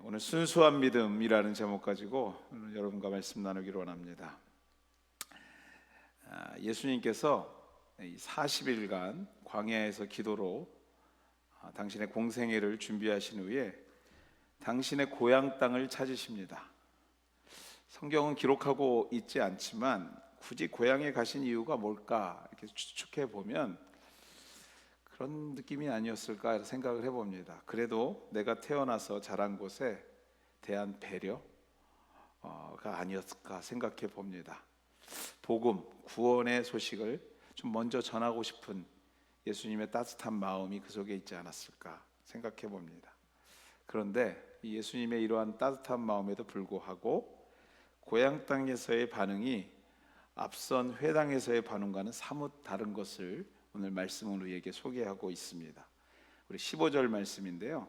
오늘 순수한 믿음이라는 제목 가지고 오늘 여러분과 말씀 나누기로 원합니다. 예수님께서 40일간 광야에서 기도로 당신의 공생애를 준비하신 후에 당신의 고향 땅을 찾으십니다. 성경은 기록하고 있지 않지만 굳이 고향에 가신 이유가 뭘까 이렇게 추측해 보면 그런 느낌이 아니었을까 생각을 해봅니다. 그래도 내가 태어나서 자란 곳에 대한 배려가 아니었을까 생각해 봅니다. 복음, 구원의 소식을 좀 먼저 전하고 싶은 예수님의 따뜻한 마음이 그 속에 있지 않았을까 생각해 봅니다. 그런데 이 예수님의 이러한 따뜻한 마음에도 불구하고 고향 땅에서의 반응이 앞선 회당에서의 반응과는 사뭇 다른 것을 오늘 말씀을 우리에게 소개하고 있습니다. 우리 15절 말씀인데요,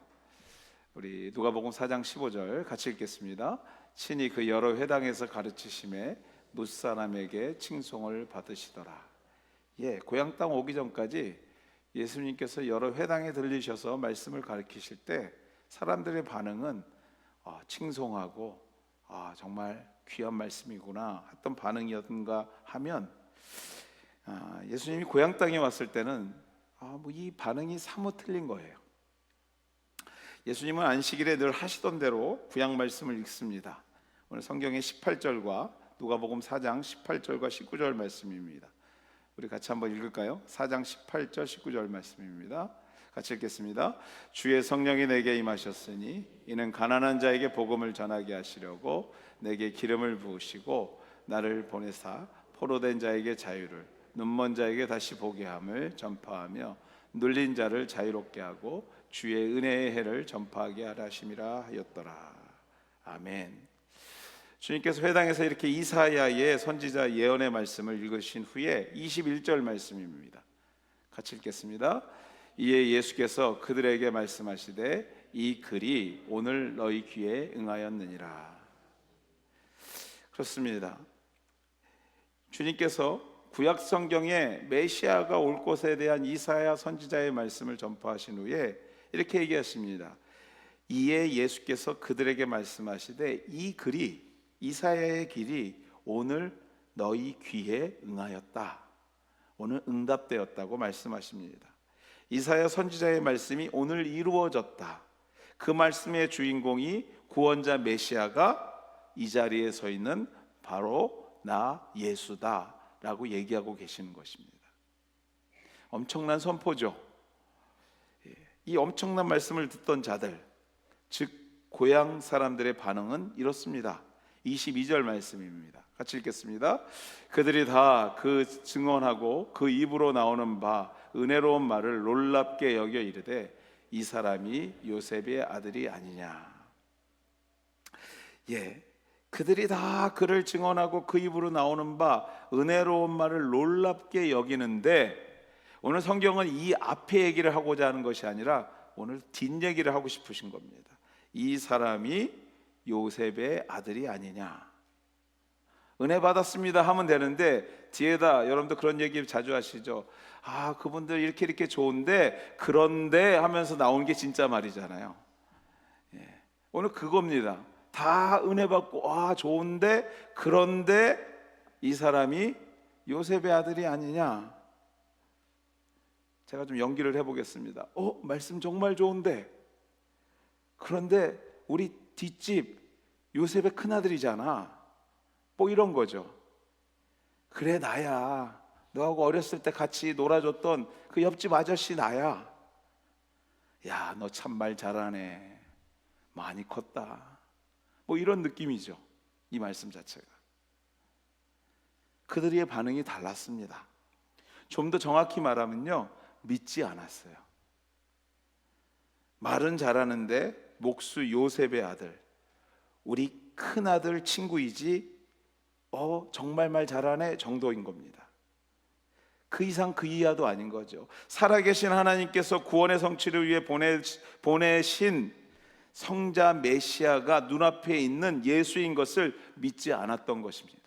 우리 누가복음 4장 15절 같이 읽겠습니다. 친히 그 여러 회당에서 가르치심에 뭇사람에게 칭송을 받으시더라. 고향 땅 오기 전까지 예수님께서 여러 회당에 들리셔서 말씀을 가르치실 때 사람들의 반응은 칭송하고 정말 귀한 말씀이구나 했던 반응이었는가 하면 예수님이 고향 땅에 왔을 때는 이 반응이 사뭇 틀린 거예요. 예수님은 안식일에 늘 하시던 대로 구약 말씀을 읽습니다. 오늘 성경의 18절과 누가복음 4장 18절과 19절 말씀입니다. 우리 같이 한번 읽을까요? 4장 18절 19절 말씀입니다. 같이 읽겠습니다. 주의 성령이 내게 임하셨으니 이는 가난한 자에게 복음을 전하게 하시려고 내게 기름을 부으시고 나를 보내사 포로된 자에게 자유를, 눈먼 자에게 다시 보게 함을 전파하며 눌린 자를 자유롭게 하고 주의 은혜의 해를 전파하게 하라 하심이라 하였더라. 아멘. 주님께서 회당에서 이렇게 이사야의 선지자 예언의 말씀을 읽으신 후에 21절 말씀입니다. 같이 읽겠습니다. 이에 예수께서 그들에게 말씀하시되 이 글이 오늘 너희 귀에 응하였느니라. 그렇습니다. 주님께서 구약 성경에 메시아가 올 것에 대한 이사야 선지자의 말씀을 전파하신 후에 이렇게 얘기하십니다. 이에 예수께서 그들에게 말씀하시되 이 글이, 이사야의 길이 오늘 너희 귀에 응하였다. 오늘 응답되었다고 말씀하십니다. 이사야 선지자의 말씀이 오늘 이루어졌다. 그 말씀의 주인공이 구원자 메시아가 이 자리에 서 있는 바로 나 예수다 라고 얘기하고 계시는 것입니다. 엄청난 선포죠. 이 엄청난 말씀을 듣던 자들, 즉 고향 사람들의 반응은 이렇습니다. 22절 말씀입니다. 같이 읽겠습니다. 그들이 다 그 증언하고 그 입으로 나오는 바 은혜로운 말을 놀랍게 여겨 이르되 이 사람이 요셉의 아들이 아니냐. 그들이 다 그를 증언하고 그 입으로 나오는 바 은혜로운 말을 놀랍게 여기는데, 오늘 성경은 이 앞에 얘기를 하고자 하는 것이 아니라 오늘 뒷얘기를 하고 싶으신 겁니다. 이 사람이 요셉의 아들이 아니냐. 은혜 받았습니다 하면 되는데 뒤에다, 여러분도 그런 얘기 자주 하시죠. 그분들 이렇게 좋은데 그런데 하면서 나오는 게 진짜 말이잖아요. 오늘 그겁니다. 다 은혜 받고 좋은데 그런데 이 사람이 요셉의 아들이 아니냐. 제가 좀 연기를 해보겠습니다. 말씀 정말 좋은데 그런데 우리 뒷집 요셉의 큰아들이잖아. 이런 거죠. 그래, 나야. 너하고 어렸을 때 같이 놀아줬던 그 옆집 아저씨 나야. 야, 너 참 말 잘하네. 많이 컸다. 이런 느낌이죠. 이 말씀 자체가. 그들의 반응이 달랐습니다. 좀 더 정확히 말하면요, 믿지 않았어요. 말은 잘하는데 목수 요셉의 아들, 우리 큰아들 친구이지 정말 말 잘하네 정도인 겁니다. 그 이상 그 이하도 아닌 거죠. 살아계신 하나님께서 구원의 성취를 위해 보내신 성자 메시아가 눈앞에 있는 예수인 것을 믿지 않았던 것입니다.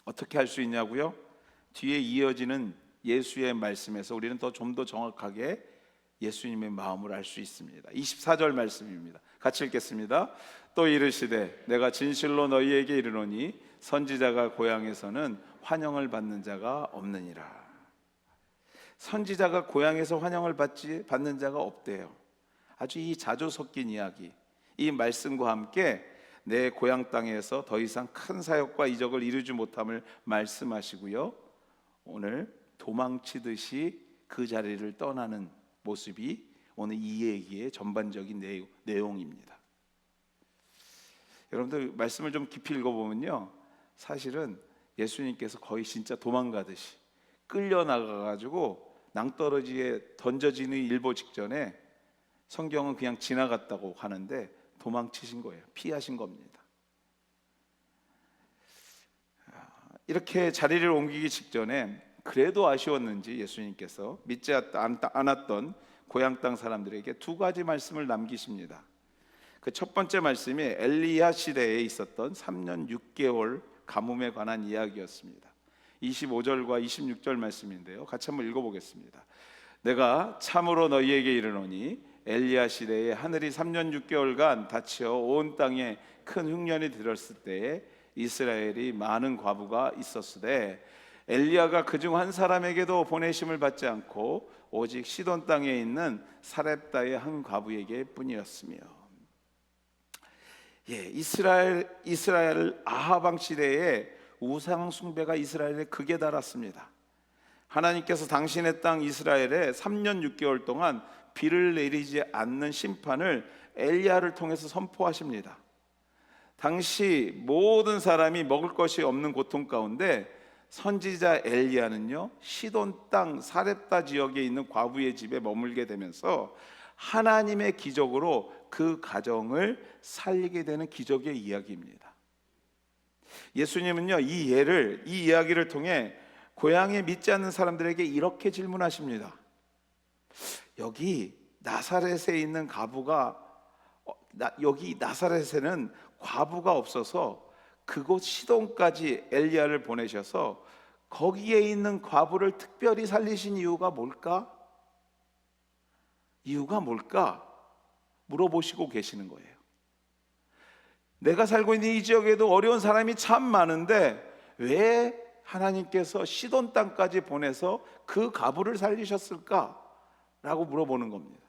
어떻게 할 수 있냐고요? 뒤에 이어지는 예수의 말씀에서 우리는 좀 더 정확하게 예수님의 마음을 알 수 있습니다. 24절 말씀입니다. 같이 읽겠습니다. 또 이르시되 내가 진실로 너희에게 이르노니 선지자가 고향에서는 환영을 받는 자가 없느니라. 선지자가 고향에서 환영을 받는 자가 없대요. 아주 이 자조 섞인 이야기, 이 말씀과 함께 내 고향 땅에서 더 이상 큰 사역과 이적을 이루지 못함을 말씀하시고요, 오늘 도망치듯이 그 자리를 떠나는 모습이 오늘 이 얘기의 전반적인 내용입니다. 여러분들 말씀을 좀 깊이 읽어보면요, 사실은 예수님께서 거의 진짜 도망가듯이 끌려나가가지고 낭떠러지에 던져지는 일보 직전에 성경은 그냥 지나갔다고 하는데 도망치신 거예요. 피하신 겁니다. 이렇게 자리를 옮기기 직전에 그래도 아쉬웠는지 예수님께서 믿지 않았던 고향 땅 사람들에게 두 가지 말씀을 남기십니다. 그 첫 번째 말씀이 엘리야 시대에 있었던 3년 6개월 가뭄에 관한 이야기였습니다. 25절과 26절 말씀인데요, 같이 한번 읽어보겠습니다. 내가 참으로 너희에게 이르노니 엘리야 시대에 하늘이 3년 6개월간 닫혀 온 땅에 큰 흉년이 들었을 때에 이스라엘이 많은 과부가 있었으되 엘리야가 그중 한 사람에게도 보내심을 받지 않고 오직 시돈 땅에 있는 사렙다의 한 과부에게 뿐이었으며, 이스라엘 아합 왕 시대에 우상 숭배가 이스라엘에 극에 달았습니다. 하나님께서 당신의 땅 이스라엘에 3년 6개월 동안 비를 내리지 않는 심판을 엘리야를 통해서 선포하십니다. 당시 모든 사람이 먹을 것이 없는 고통 가운데 선지자 엘리야는요, 시돈 땅 사렙다 지역에 있는 과부의 집에 머물게 되면서 하나님의 기적으로 그 가정을 살리게 되는 기적의 이야기입니다. 예수님은요, 이 이야기를 통해 고향에 믿지 않는 사람들에게 이렇게 질문하십니다. 여기 나사렛에 있는 여기 나사렛에는 과부가 없어서 그곳 시돈까지 엘리야를 보내셔서 거기에 있는 과부를 특별히 살리신 이유가 뭘까? 이유가 뭘까? 물어보시고 계시는 거예요. 내가 살고 있는 이 지역에도 어려운 사람이 참 많은데 왜 하나님께서 시돈 땅까지 보내서 그 과부를 살리셨을까? 라고 물어보는 겁니다.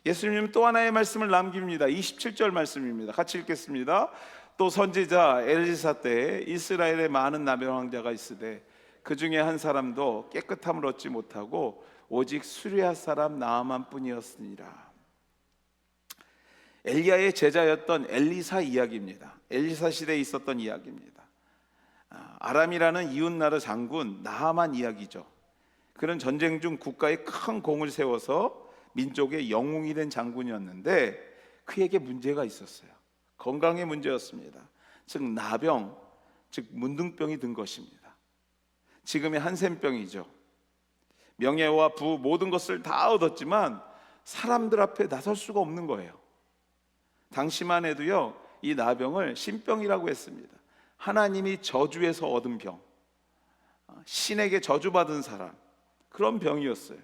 예수님은 또 하나의 말씀을 남깁니다. 27절 말씀입니다. 같이 읽겠습니다. 또 선지자 엘리사 때에 이스라엘에 많은 나병 환자가 있으되 그 중에 한 사람도 깨끗함을 얻지 못하고 오직 수리아 사람 나아만 뿐이었으니라. 엘리야의 제자였던 엘리사 이야기입니다. 엘리사 시대에 있었던 이야기입니다. 아람이라는 이웃나라 장군 나아만 이야기죠. 그는 전쟁 중 국가에 큰 공을 세워서 민족의 영웅이 된 장군이었는데 그에게 문제가 있었어요. 건강의 문제였습니다. 즉 나병, 즉 문둥병이 든 것입니다. 지금의 한센병이죠. 명예와 부 모든 것을 다 얻었지만 사람들 앞에 나설 수가 없는 거예요. 당시만 해도요, 이 나병을 신병이라고 했습니다. 하나님이 저주해서 얻은 병, 신에게 저주받은 사람, 그런 병이었어요.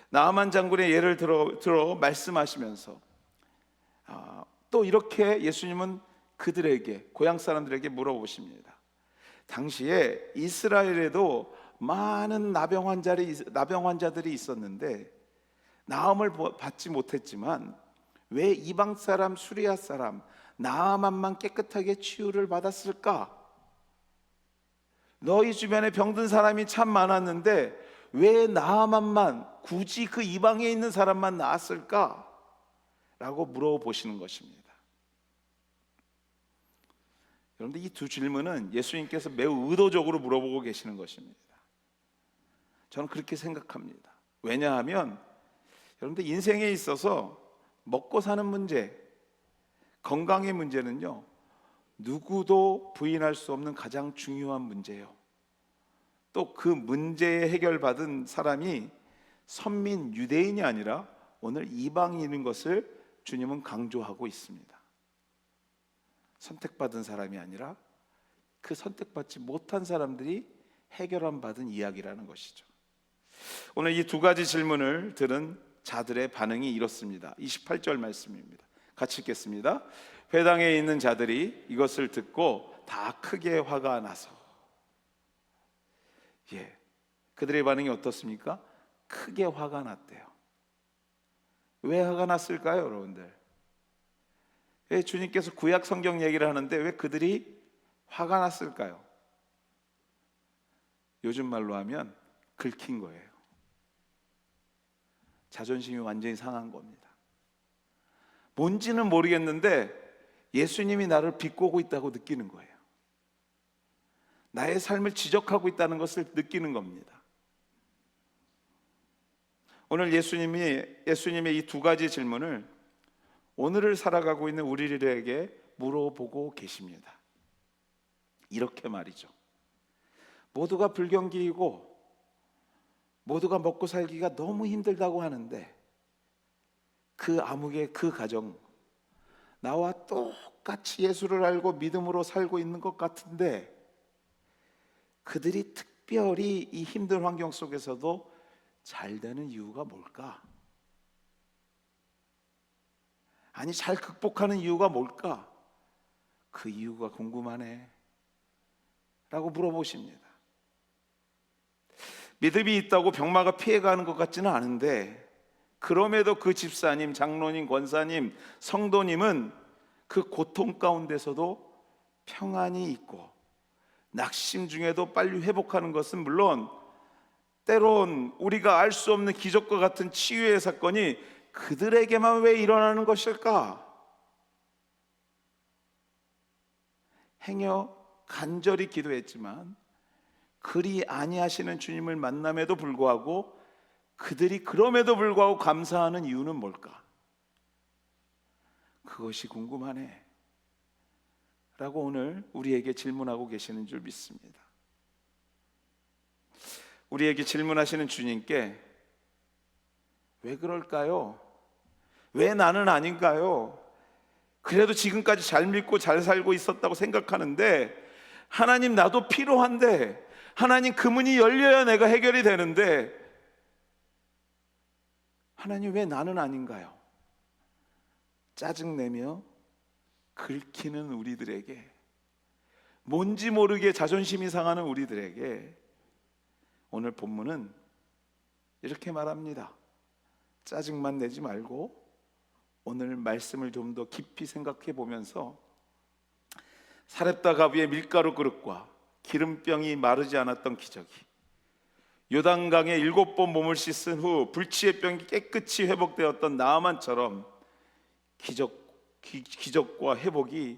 나아만 장군의 예를 들어 말씀하시면서 또 이렇게 예수님은 그들에게, 고향 사람들에게 물어보십니다. 당시에 이스라엘에도 많은 나병 환자들이 있었는데 나음을 받지 못했지만 왜 이방 사람, 수리아 사람 나아만만 깨끗하게 치유를 받았을까? 너희 주변에 병든 사람이 참 많았는데 왜 나아만만, 굳이 그 이방에 있는 사람만 나았을까? 라고 물어보시는 것입니다. 여러분들, 이 두 질문은 예수님께서 매우 의도적으로 물어보고 계시는 것입니다. 저는 그렇게 생각합니다. 왜냐하면 여러분들, 인생에 있어서 먹고 사는 문제, 건강의 문제는요, 누구도 부인할 수 없는 가장 중요한 문제예요. 또 그 문제에 해결받은 사람이 선민 유대인이 아니라 오늘 이방인인 것을 주님은 강조하고 있습니다. 선택받은 사람이 아니라 그 선택받지 못한 사람들이 해결함 받은 이야기라는 것이죠. 오늘 이 두 가지 질문을 들은 자들의 반응이 이렇습니다. 28절 말씀입니다. 같이 읽겠습니다. 회당에 있는 자들이 이것을 듣고 다 크게 화가 나서, 그들의 반응이 어떻습니까? 크게 화가 났대요. 왜 화가 났을까요, 여러분들? 왜 주님께서 구약 성경 얘기를 하는데 왜 그들이 화가 났을까요? 요즘 말로 하면 긁힌 거예요. 자존심이 완전히 상한 겁니다. 뭔지는 모르겠는데 예수님이 나를 비꼬고 있다고 느끼는 거예요. 나의 삶을 지적하고 있다는 것을 느끼는 겁니다. 오늘 예수님의 이 두 가지 질문을 오늘을 살아가고 있는 우리들에게 물어보고 계십니다. 이렇게 말이죠. 모두가 불경기이고 모두가 먹고 살기가 너무 힘들다고 하는데 그 암흑의 그 가정, 나와 똑같이 예수를 알고 믿음으로 살고 있는 것 같은데 그들이 특별히 이 힘든 환경 속에서도 잘 되는 이유가 뭘까? 아니, 잘 극복하는 이유가 뭘까? 그 이유가 궁금하네 라고 물어보십니다. 믿음이 있다고 병마가 피해가는 것 같지는 않은데 그럼에도 그 집사님, 장로님, 권사님, 성도님은 그 고통 가운데서도 평안이 있고 낙심 중에도 빨리 회복하는 것은 물론 때론 우리가 알 수 없는 기적과 같은 치유의 사건이 그들에게만 왜 일어나는 것일까? 행여 간절히 기도했지만 그리 아니하시는 주님을 만남에도 불구하고 그들이 그럼에도 불구하고 감사하는 이유는 뭘까? 그것이 궁금하네 라고 오늘 우리에게 질문하고 계시는 줄 믿습니다. 우리에게 질문하시는 주님께 왜 그럴까요? 왜 나는 아닌가요? 그래도 지금까지 잘 믿고 잘 살고 있었다고 생각하는데 하나님, 나도 필요한데 하나님, 그 문이 열려야 내가 해결이 되는데 하나님, 왜 나는 아닌가요? 짜증내며 긁히는 우리들에게, 뭔지 모르게 자존심이 상하는 우리들에게 오늘 본문은 이렇게 말합니다. 짜증만 내지 말고 오늘 말씀을 좀 더 깊이 생각해 보면서 사렙다 가부의 밀가루 그릇과 기름병이 마르지 않았던 기적이, 요단강에 7번 몸을 씻은 후 불치의 병이 깨끗이 회복되었던 나아만처럼 기적과 회복이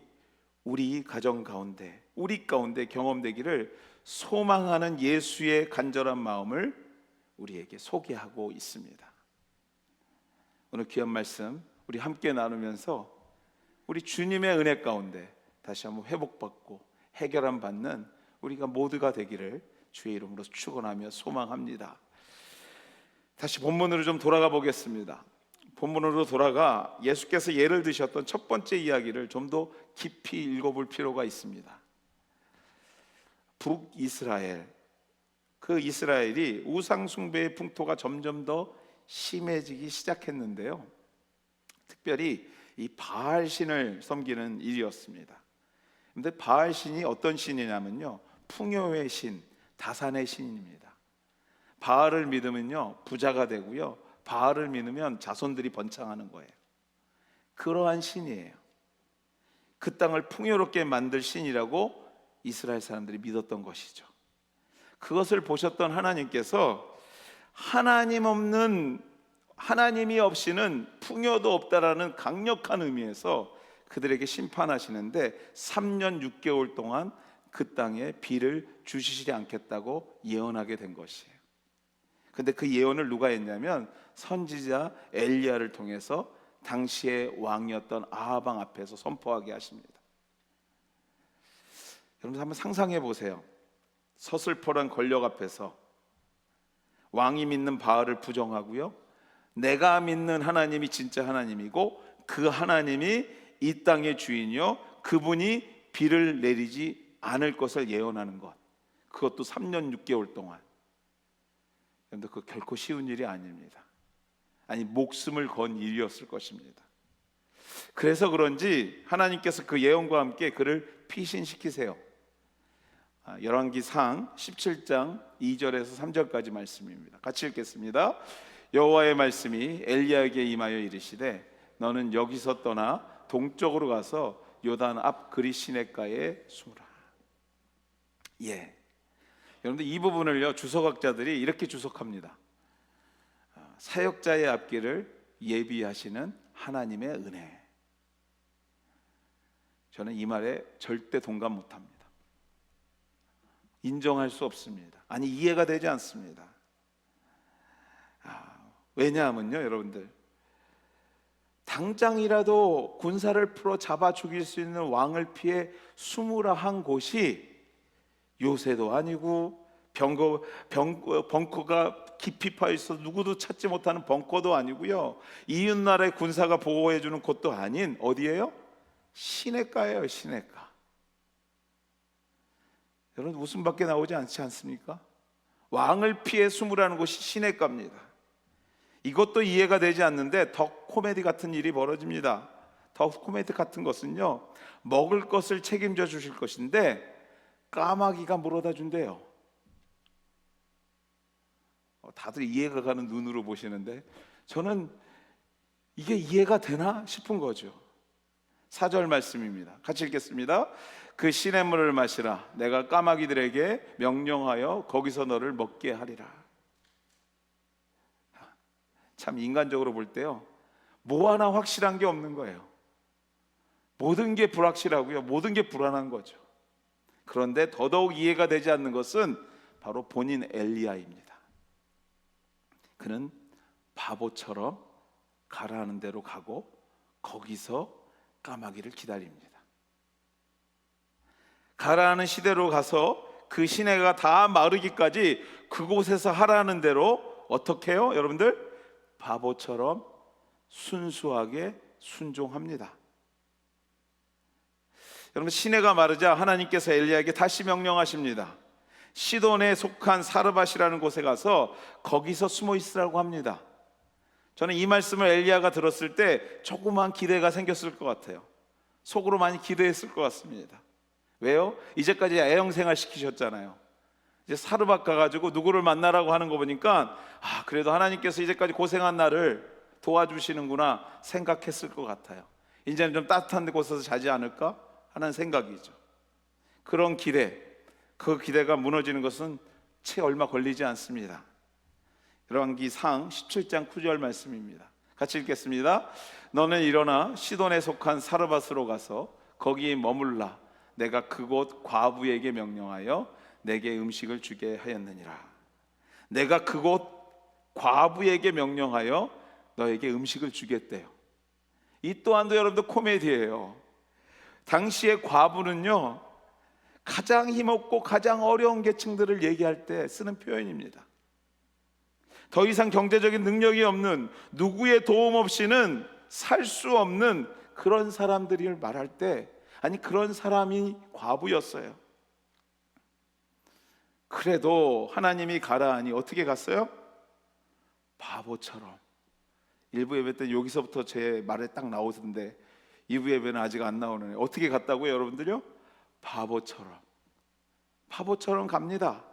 우리 가정 가운데, 우리 가운데 경험되기를 소망하는 예수의 간절한 마음을 우리에게 소개하고 있습니다. 오늘 귀한 말씀 우리 함께 나누면서 우리 주님의 은혜 가운데 다시 한번 회복받고 해결함 받는 우리가 모두가 되기를 주의 이름으로 축원하며 소망합니다. 다시 본문으로 좀 돌아가 보겠습니다. 본문으로 돌아가 예수께서 예를 드셨던 첫 번째 이야기를 좀 더 깊이 읽어볼 필요가 있습니다. 북이스라엘, 그 이스라엘이 우상 숭배의 풍토가 점점 더 심해지기 시작했는데요, 특별히 이 바알 신을 섬기는 일이었습니다. 그런데 바알 신이 어떤 신이냐면요, 풍요의 신, 다산의 신입니다. 바알을 믿으면요 부자가 되고요, 바알을 믿으면 자손들이 번창하는 거예요. 그러한 신이에요. 그 땅을 풍요롭게 만들 신이라고 이스라엘 사람들이 믿었던 것이죠. 그것을 보셨던 하나님께서 하나님이 없이는 풍요도 없다라는 강력한 의미에서 그들에게 심판하시는데 3년 6개월 동안 그 땅에 비를 주시지 않겠다고 예언하게 된 것이에요. 근데 그 예언을 누가 했냐면 선지자 엘리야를 통해서 당시의 왕이었던 아합 왕 앞에서 선포하게 하십니다. 여러분 한번 상상해 보세요. 서슬퍼런 권력 앞에서 왕이 믿는 바알을 부정하고요, 내가 믿는 하나님이 진짜 하나님이고 그 하나님이 이 땅의 주인이요, 그분이 비를 내리지 않을 것을 예언하는 것, 그것도 3년 6개월 동안. 여러분들 그 결코 쉬운 일이 아닙니다. 아니 목숨을 건 일이었을 것입니다. 그래서 그런지 하나님께서 그 예언과 함께 그를 피신시키세요. 열왕기상 17장 2절에서 3절까지 말씀입니다. 같이 읽겠습니다. 여호와의 말씀이 엘리야에게 임하여 이르시되 너는 여기서 떠나 동쪽으로 가서 요단 앞 그리 시냇가에 숨으라. 여러분들 이 부분을요 주석학자들이 이렇게 주석합니다. 사역자의 앞길을 예비하시는 하나님의 은혜. 저는 이 말에 절대 동감 못합니다. 인정할 수 없습니다. 아니 이해가 되지 않습니다. 왜냐하면요 여러분들, 당장이라도 군사를 풀어 잡아 죽일 수 있는 왕을 피해 숨으라 한 곳이 요새도 아니고 벙커가 깊이 파여 있어 누구도 찾지 못하는 벙커도 아니고요, 이웃나라의 군사가 보호해주는 곳도 아닌 어디예요? 시냇가예요. 시냇가. 여러분 웃음밖에 나오지 않지 않습니까? 왕을 피해 숨으라는 곳이 시냇가입니다. 이것도 이해가 되지 않는데 더 코미디 같은 일이 벌어집니다. 더 코미디 같은 것은요, 먹을 것을 책임져 주실 것인데 까마귀가 물어다 준대요. 다들 이해가 가는 눈으로 보시는데 저는 이게 이해가 되나 싶은 거죠. 4절 말씀입니다. 같이 읽겠습니다. 그 시냇물을 마시라. 내가 까마귀들에게 명령하여 거기서 너를 먹게 하리라. 참 인간적으로 볼 때요, 뭐 하나 확실한 게 없는 거예요. 모든 게 불확실하고요, 모든 게 불안한 거죠. 그런데 더더욱 이해가 되지 않는 것은 바로 본인 엘리야입니다. 그는 바보처럼 가라는 대로 가고 거기서 까마귀를 기다립니다. 가라는 시대로 가서 그 시내가 다 마르기까지 그곳에서 하라는 대로 어떻게 해요? 여러분들 바보처럼 순수하게 순종합니다. 여러분 시내가 마르자 하나님께서 엘리야에게 다시 명령하십니다. 시돈에 속한 사르밧이라는 곳에 가서 거기서 숨어 있으라고 합니다. 저는 이 말씀을 엘리야가 들었을 때 조그만 기대가 생겼을 것 같아요. 속으로 많이 기대했을 것 같습니다. 왜요? 이제까지 애영생활 시키셨잖아요. 이제 사르밧 가가지고 누구를 만나라고 하는 거 보니까 그래도 하나님께서 이제까지 고생한 나를 도와주시는구나 생각했을 것 같아요. 이제는 좀 따뜻한 데 곳에서 자지 않을까 하는 생각이죠. 그런 기대, 그 기대가 무너지는 것은 채 얼마 걸리지 않습니다. 열왕기상 17장 9절 말씀입니다. 같이 읽겠습니다. 너는 일어나 시돈에 속한 사르밧으로 가서 거기 머물라. 내가 그곳 과부에게 명령하여 내게 음식을 주게 하였느니라. 내가 그곳 과부에게 명령하여 너에게 음식을 주겠대요. 이 또한도 여러분들 코미디예요. 당시의 과부는요, 가장 힘없고 가장 어려운 계층들을 얘기할 때 쓰는 표현입니다. 더 이상 경제적인 능력이 없는, 누구의 도움 없이는 살 수 없는 그런 사람들을 말할 때, 아니 그런 사람이 과부였어요. 그래도 하나님이 가라 하니 어떻게 갔어요? 바보처럼. 일부 예배 때 여기서부터 제 말에 딱 나오던데 2부 예배는 아직 안 나오는, 어떻게 갔다고요 여러분들요? 바보처럼. 바보처럼 갑니다.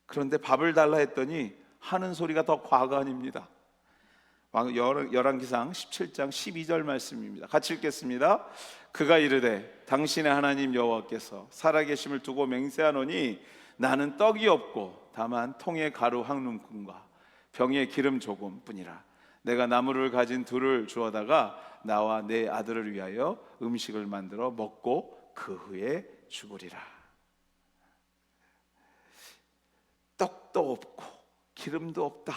그런데 밥을 달라 했더니 하는 소리가 더 과가 아닙니다. 열왕기상 17장 12절 말씀입니다. 같이 읽겠습니다. 그가 이르되 당신의 하나님 여호와께서 살아계심을 두고 맹세하노니 나는 떡이 없고 다만 통에 가루 한 움큼과 병에 기름 조금 뿐이라. 내가 나무를 가진 둘을 주어다가 나와 내 아들을 위하여 음식을 만들어 먹고 그 후에 죽으리라. 떡도 없고 기름도 없다.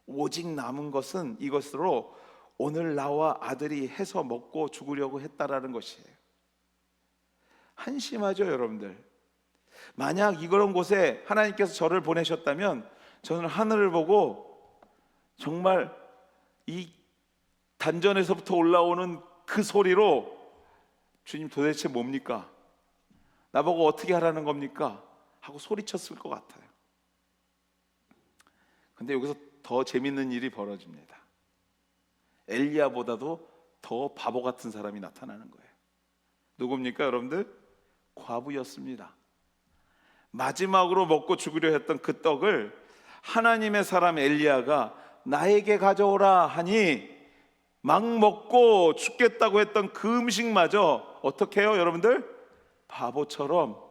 오직 남은 것은 이것으로 오늘 나와 아들이 해서 먹고 죽으려고 했다라는 것이에요. 한심하죠 여러분들. 만약 이런 곳에 하나님께서 저를 보내셨다면 저는 하늘을 보고 정말 이 단전에서부터 올라오는 그 소리로 주님 도대체 뭡니까? 나보고 어떻게 하라는 겁니까? 하고 소리쳤을 것 같아요. 근데 여기서 더 재밌는 일이 벌어집니다. 엘리야보다도 더 바보 같은 사람이 나타나는 거예요. 누굽니까 여러분들? 과부였습니다. 마지막으로 먹고 죽으려 했던 그 떡을 하나님의 사람 엘리야가 나에게 가져오라 하니 막 먹고 죽겠다고 했던 그 음식마저 어떻게 해요 여러분들? 바보처럼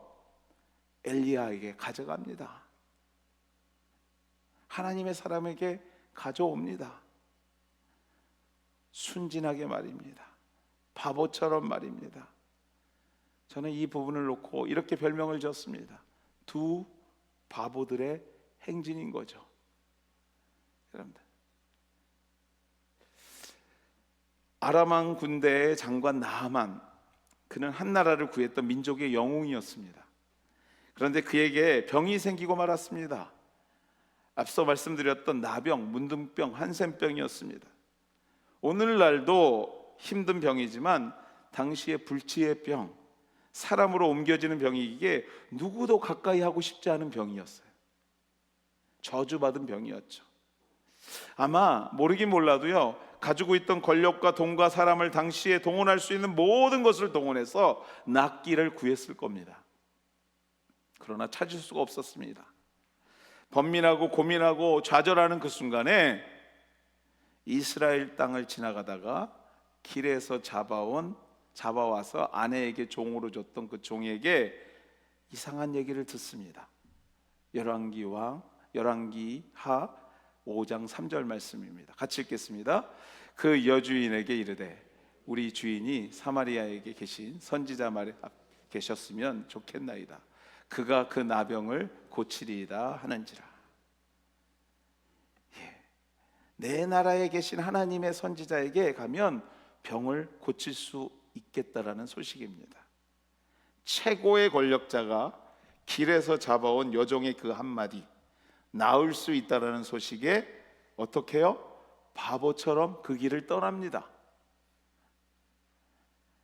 엘리야에게 가져갑니다. 하나님의 사람에게 가져옵니다. 순진하게 말입니다. 바보처럼 말입니다. 저는 이 부분을 놓고 이렇게 별명을 지었습니다. 두 바보들의 행진인 거죠. 여러분들, 아람 왕 군대의 장관 나하만, 그는 한 나라를 구했던 민족의 영웅이었습니다. 그런데 그에게 병이 생기고 말았습니다. 앞서 말씀드렸던 나병, 문둥병, 한센병이었습니다. 오늘날도 힘든 병이지만 당시의 불치의 병, 사람으로 옮겨지는 병이기에 누구도 가까이 하고 싶지 않은 병이었어요. 저주받은 병이었죠. 아마 모르긴 몰라도요, 가지고 있던 권력과 돈과 사람을 당시에 동원할 수 있는 모든 것을 동원해서 낫기를 구했을 겁니다. 그러나 찾을 수가 없었습니다. 번민하고 고민하고 좌절하는 그 순간에 이스라엘 땅을 지나가다가 길에서 잡아와서 아내에게 종으로 줬던 그 종에게 이상한 얘기를 듣습니다. 열왕기하 5장 3절 말씀입니다. 같이 읽겠습니다. 그 여주인에게 이르되 우리 주인이 사마리아에게 계신 선지자 말에 계셨으면 좋겠나이다. 그가 그 나병을 고치리이다 하는지라. 내 나라에 계신 하나님의 선지자에게 가면 병을 고칠 수 있겠다라는 소식입니다. 최고의 권력자가 길에서 잡아온 여종의 그 한마디, 나을 수 있다라는 소식에 어떻게 해요? 바보처럼 그 길을 떠납니다.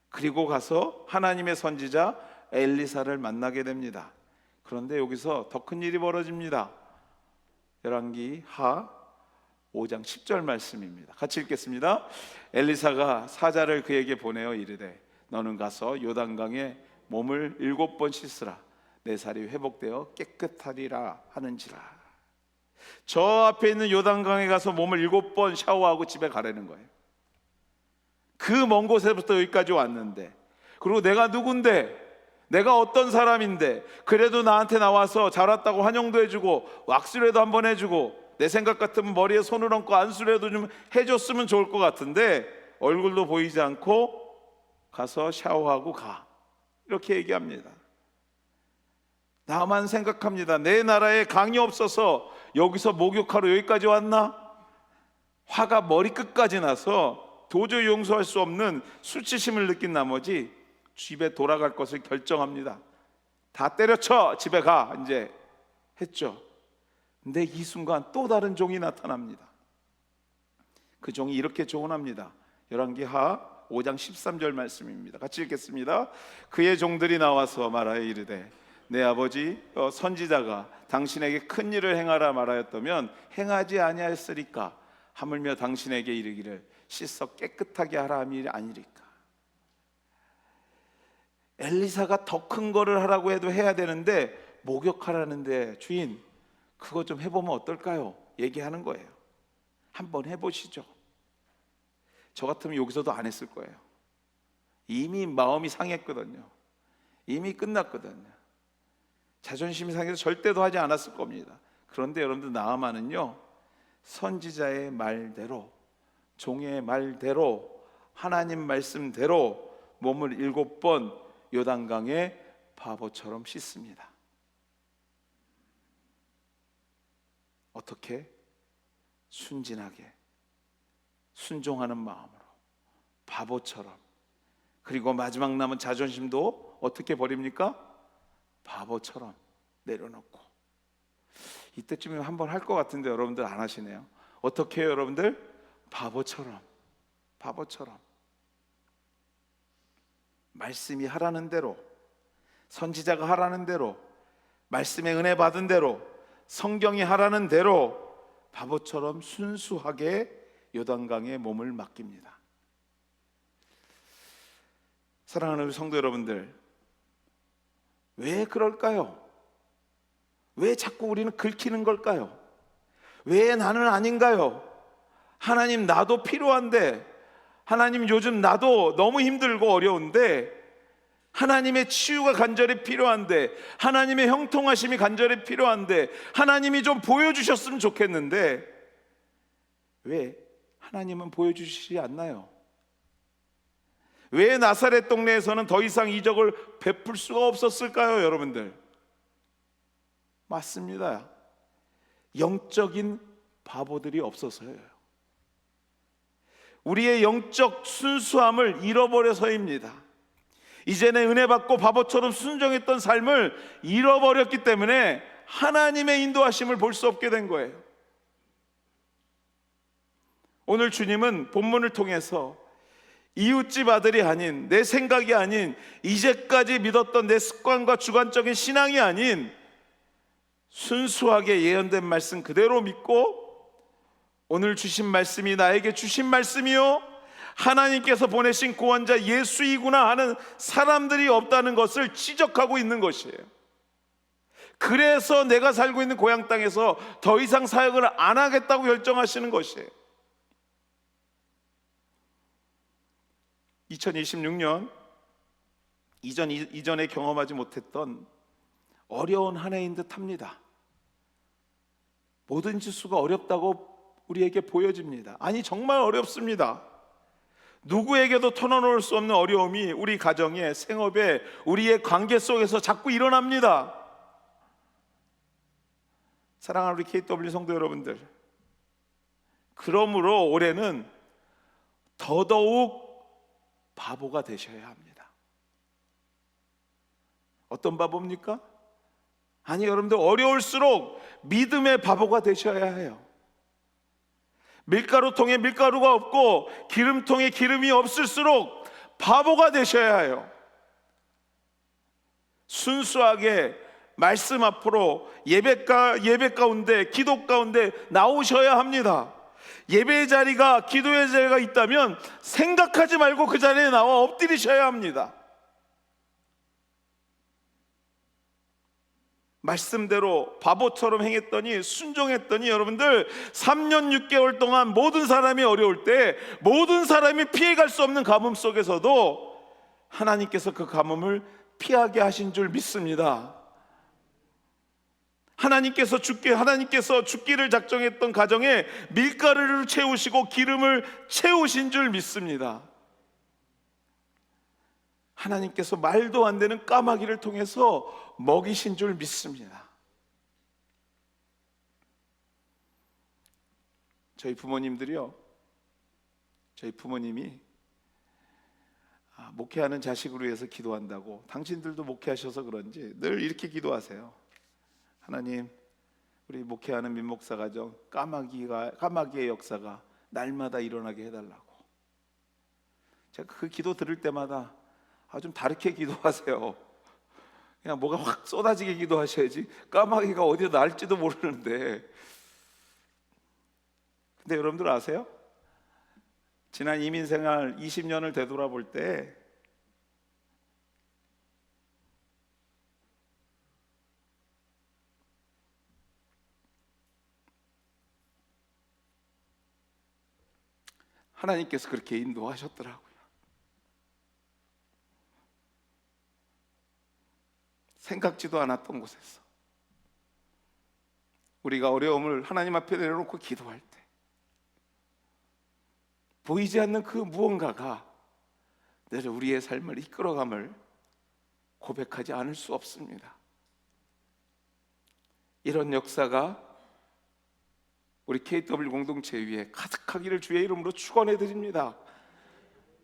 그리고 가서 하나님의 선지자 엘리사를 만나게 됩니다. 그런데 여기서 더 큰 일이 벌어집니다. 열왕기하 5장 10절 말씀입니다. 같이 읽겠습니다. 엘리사가 사자를 그에게 보내어 이르되 너는 가서 요단강에 몸을 7번 씻으라. 내 살이 회복되어 깨끗하리라 하는지라. 저 앞에 있는 요단강에 가서 몸을 7번 샤워하고 집에 가라는 거예요. 그 먼 곳에부터 여기까지 왔는데, 그리고 내가 누군데, 내가 어떤 사람인데, 그래도 나한테 나와서 잘 왔다고 환영도 해주고 왁스라도 한번 해주고, 내 생각 같으면 머리에 손을 얹고 안수라도 좀 해줬으면 좋을 것 같은데 얼굴도 보이지 않고 가서 샤워하고 가, 이렇게 얘기합니다. 나만 생각합니다. 내 나라에 강이 없어서 여기서 목욕하러 여기까지 왔나? 화가 머리끝까지 나서 도저히 용서할 수 없는 수치심을 느낀 나머지 집에 돌아갈 것을 결정합니다. 다 때려쳐 집에 가 이제 했죠. 근데 이 순간 또 다른 종이 나타납니다. 그 종이 이렇게 조언합니다. 열왕기하 5장 13절 말씀입니다. 같이 읽겠습니다. 그의 종들이 나와서 말하여 이르되 내 아버지 선지자가 당신에게 큰 일을 행하라 말하였다면 행하지 아니하였으리까? 하물며 당신에게 이르기를 씻어 깨끗하게 하라 함이 아니리까? 엘리사가 더 큰 거를 하라고 해도 해야 되는데 목욕하라는데 주인 그거 좀 해보면 어떨까요? 얘기하는 거예요. 한번 해보시죠. 저 같으면 여기서도 안 했을 거예요. 이미 마음이 상했거든요. 이미 끝났거든요. 자존심이 상해서 절대도 하지 않았을 겁니다. 그런데 여러분들 나아만은요, 선지자의 말대로, 종의 말대로, 하나님 말씀대로 몸을 7번 요단강에 바보처럼 씻습니다. 어떻게? 순진하게, 순종하는 마음으로, 바보처럼. 그리고 마지막 남은 자존심도 어떻게 버립니까? 바보처럼 내려놓고. 이때쯤이면 한번 할 것 같은데 여러분들 안 하시네요. 어떻게 해요 여러분들? 바보처럼, 바보처럼. 말씀이 하라는 대로, 선지자가 하라는 대로, 말씀의 은혜 받은 대로, 성경이 하라는 대로 바보처럼 순수하게 요단강에 몸을 맡깁니다. 사랑하는 우리 성도 여러분들, 왜 그럴까요? 왜 자꾸 우리는 긁히는 걸까요? 왜 나는 아닌가요? 하나님, 나도 필요한데, 하나님, 요즘 나도 너무 힘들고 어려운데, 하나님의 치유가 간절히 필요한데, 하나님의 형통하심이 간절히 필요한데, 하나님이 좀 보여주셨으면 좋겠는데, 왜 하나님은 보여주시지 않나요? 왜 나사렛 동네에서는 더 이상 이적을 베풀 수가 없었을까요, 여러분들? 맞습니다. 영적인 바보들이 없어서예요. 우리의 영적 순수함을 잃어버려서입니다. 이제는 은혜 받고 바보처럼 순종했던 삶을 잃어버렸기 때문에 하나님의 인도하심을 볼 수 없게 된 거예요. 오늘 주님은 본문을 통해서 이웃집 아들이 아닌, 내 생각이 아닌, 이제까지 믿었던 내 습관과 주관적인 신앙이 아닌 순수하게 예언된 말씀 그대로 믿고, 오늘 주신 말씀이 나에게 주신 말씀이요, 하나님께서 보내신 구원자 예수이구나 하는 사람들이 없다는 것을 지적하고 있는 것이에요. 그래서 내가 살고 있는 고향 땅에서 더 이상 사역을 안 하겠다고 결정하시는 것이에요. 2026년 이전에 경험하지 못했던 어려운 한 해인 듯 합니다. 모든 지수가 어렵다고 우리에게 보여집니다. 아니, 정말 어렵습니다. 누구에게도 털어놓을 수 없는 어려움이 우리 가정에, 생업에, 우리의 관계 속에서 자꾸 일어납니다. 사랑하는 우리 KW 성도 여러분들, 그러므로 올해는 더더욱 바보가 되셔야 합니다. 어떤 바보입니까? 아니, 여러분들, 어려울수록 믿음의 바보가 되셔야 해요. 밀가루통에 밀가루가 없고 기름통에 기름이 없을수록 바보가 되셔야 해요. 순수하게 말씀 앞으로 예배 가운데, 기도 가운데 나오셔야 합니다. 예배의 자리가, 기도의 자리가 있다면 생각하지 말고 그 자리에 나와 엎드리셔야 합니다. 말씀대로 바보처럼 행했더니, 순종했더니, 여러분들 3년 6개월 동안 모든 사람이 어려울 때, 모든 사람이 피해갈 수 없는 가뭄 속에서도 하나님께서 그 가뭄을 피하게 하신 줄 믿습니다. 하나님께서 죽기를 작정했던 가정에 밀가루를 채우시고 기름을 채우신 줄 믿습니다. 하나님께서 말도 안 되는 까마귀를 통해서 먹이신 줄 믿습니다. 저희 부모님이 목회하는 자식을 위해서 기도한다고, 당신들도 목회하셔서 그런지 늘 이렇게 기도하세요. 하나님, 우리 목회하는 민목사 가정 까마귀의 역사가 날마다 일어나게 해달라고. 제가 그 기도 들을 때마다 좀 다르게 기도하세요. 그냥 뭐가 확 쏟아지게 기도하셔야지, 까마귀가 어디서 날지도 모르는데. 근데 여러분들 아세요? 지난 이민생활 20년을 되돌아볼 때 하나님께서 그렇게 인도하셨더라고요. 생각지도 않았던 곳에서 우리가 어려움을 하나님 앞에 내려놓고 기도할 때 보이지 않는 그 무언가가 늘 우리의 삶을 이끌어감을 고백하지 않을 수 없습니다. 이런 역사가 우리 KW 공동체 위에 가득하기를 주의 이름으로 축원해 드립니다.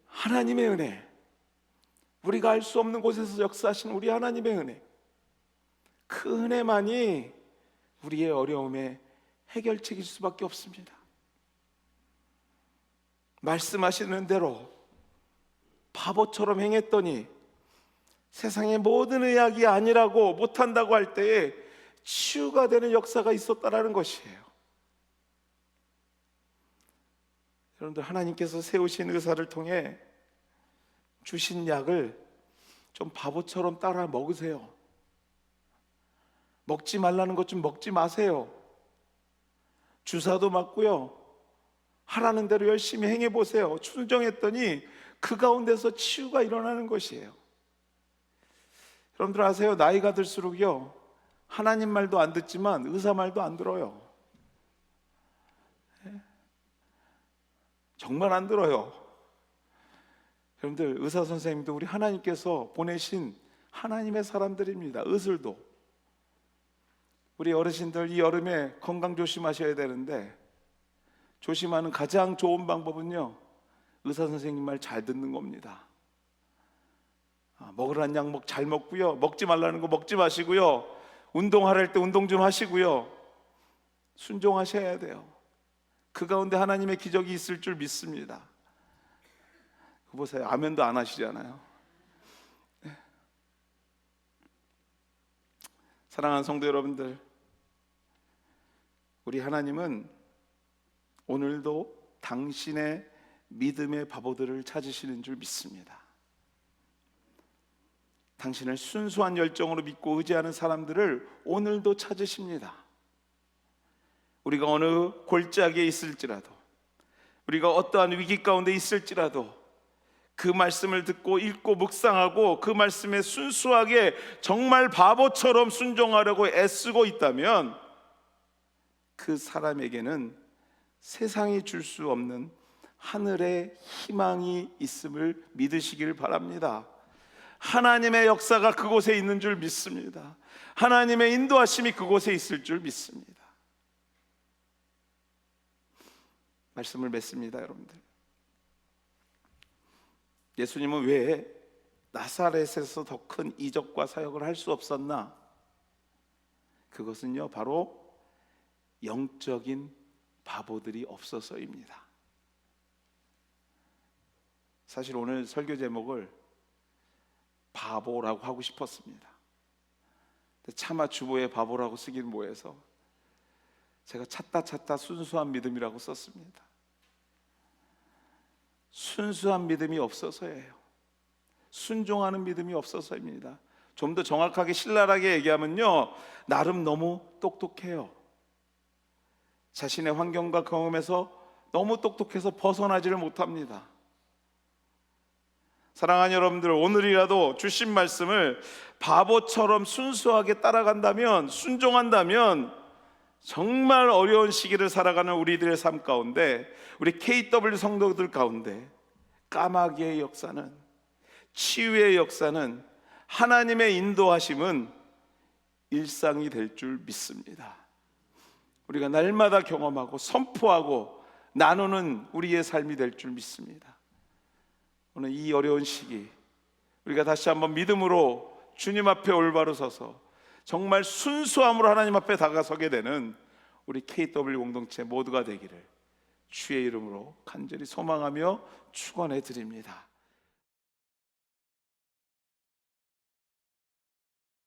하나님의 은혜, 우리가 알 수 없는 곳에서 역사하시는 우리 하나님의 은혜, 그 은혜만이 우리의 어려움의 해결책일 수밖에 없습니다. 말씀하시는 대로 바보처럼 행했더니 세상의 모든 의학이 아니라고, 못한다고 할 때에 치유가 되는 역사가 있었다라는 것이에요. 여러분들, 하나님께서 세우신 의사를 통해 주신 약을 좀 바보처럼 따라 먹으세요. 먹지 말라는 것 좀 먹지 마세요. 주사도 맞고요, 하라는 대로 열심히 행해 보세요. 순종했더니 그 가운데서 치유가 일어나는 것이에요. 여러분들 아세요? 나이가 들수록요, 하나님 말도 안 듣지만 의사 말도 안 들어요. 정말 안 들어요. 여러분들, 의사 선생님도 우리 하나님께서 보내신 하나님의 사람들입니다. 의술도. 우리 어르신들 이 여름에 건강 조심하셔야 되는데, 조심하는 가장 좋은 방법은요, 의사 선생님 말 잘 듣는 겁니다. 먹으라는 약 잘 먹고요, 먹지 말라는 거 먹지 마시고요, 운동할 때 운동 좀 하시고요, 순종하셔야 돼요. 그 가운데 하나님의 기적이 있을 줄 믿습니다. 보세요, 아멘도 안 하시잖아요. 사랑하는 성도 여러분들, 우리 하나님은 오늘도 당신의 믿음의 바보들을 찾으시는 줄 믿습니다. 당신을 순수한 열정으로 믿고 의지하는 사람들을 오늘도 찾으십니다. 우리가 어느 골짜기에 있을지라도, 우리가 어떠한 위기 가운데 있을지라도 그 말씀을 듣고 읽고 묵상하고 그 말씀에 순수하게 정말 바보처럼 순종하려고 애쓰고 있다면, 그 사람에게는 세상이 줄 수 없는 하늘의 희망이 있음을 믿으시길 바랍니다. 하나님의 역사가 그곳에 있는 줄 믿습니다. 하나님의 인도하심이 그곳에 있을 줄 믿습니다. 말씀을 맺습니다. 여러분들, 예수님은 왜 나사렛에서 더 큰 이적과 사역을 할 수 없었나? 그것은요, 바로 영적인 바보들이 없어서입니다. 사실 오늘 설교 제목을 바보라고 하고 싶었습니다. 근데 차마 주보에 바보라고 쓰긴 뭐해서 제가 찾다 순수한 믿음이라고 썼습니다. 순수한 믿음이 없어서예요. 순종하는 믿음이 없어서입니다. 좀 더 정확하게 신랄하게 얘기하면요, 나름 너무 똑똑해요. 자신의 환경과 경험에서 너무 똑똑해서 벗어나지를 못합니다. 사랑하는 여러분들, 오늘이라도 주신 말씀을 바보처럼 순수하게 따라간다면, 순종한다면, 정말 어려운 시기를 살아가는 우리들의 삶 가운데, 우리 KW 성도들 가운데 까마귀의 역사는, 치유의 역사는, 하나님의 인도하심은 일상이 될 줄 믿습니다. 우리가 날마다 경험하고 선포하고 나누는 우리의 삶이 될 줄 믿습니다. 오늘 이 어려운 시기, 우리가 다시 한번 믿음으로 주님 앞에 올바로 서서 정말 순수함으로 하나님 앞에 다가서게 되는 우리 KW 공동체 모두가 되기를 주의 이름으로 간절히 소망하며 축원해 드립니다.